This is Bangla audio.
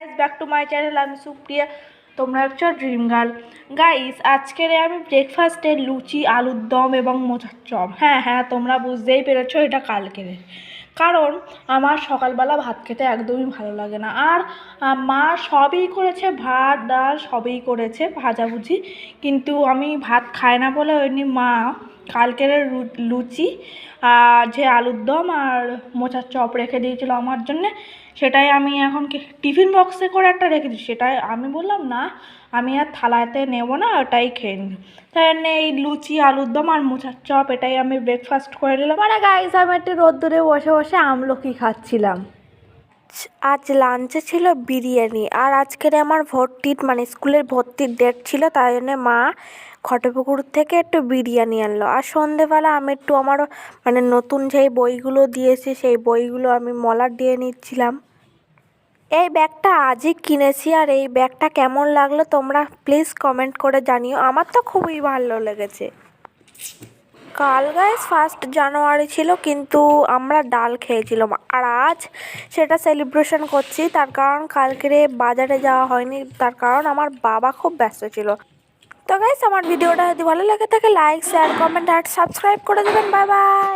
Back to my channel. আমি সুপ্রিয়া, তোমরা হচ্ছে ড্রিম গার্ল। গাইস, আজকের আমি ব্রেকফাস্টে লুচি, আলুর দম এবং মোচার চপ। হ্যাঁ, তোমরা বুঝতেই পেরেছো এটা কালকের। কারণ আমার সকালবেলা ভাত খেতে একদমই ভালো লাগে না। আর মা সবই করেছে, ভাত ডাল সবই করেছে, ভাজাভুজি, কিন্তু আমি ভাত খাই না বলে ওইনি মা কালকের লুচি যে আলুর দম আর মোচার চপ রেখে দিয়েছিল আমার জন্যে। সেটাই আমি এখন টিফিন বক্সে করে একটা রেখে দিই। সেটাই আমি বললাম না, আমি আর থালাতে নেব না, ওটাই খেয়ে নিই। তাই জন্য এই লুচি, আলুর দম আর মোচার চপ এটাই আমি ব্রেকফাস্ট করে নিলাম। মানে গাইস, আমি একটু রোদ্দুরে বসে বসে আমলকি খাচ্ছিলাম। আজ লাঞ্চে ছিল বিরিয়ানি। আর আজকের আমার ভর্তির স্কুলের ভর্তির ডেট ছিল, তাই জন্যে মা খটেপুকুর থেকে একটু বিরিয়ানি আনলো। আর সন্ধেবেলা আমি একটু আমার নতুন যেই বইগুলো দিয়েছে সেই বইগুলো আমি মলাট দিয়ে নিচ্ছিলাম। এই ব্যাগটা আজই কিনেছি, আর এই ব্যাগটা কেমন লাগলো তোমরা প্লিজ কমেন্ট করে জানিও। আমার তো খুবই ভালো লেগেছে। কাল গাইস 1 জানুয়ারি ছিল, কিন্তু আমরা ডাল খেয়েছিলাম। আর আজ সেটা সেলিব্রেশন করছি, তার কারণ কালকে বাজারে যাওয়া হয়নি, তার কারণ আমার বাবা খুব ব্যস্ত ছিল। তো গাইস, আমার ভিডিওটা যদি ভালো লাগে থাকে লাইক, শেয়ার, কমেন্ট আর সাবস্ক্রাইব করে দেবেন। Bye bye.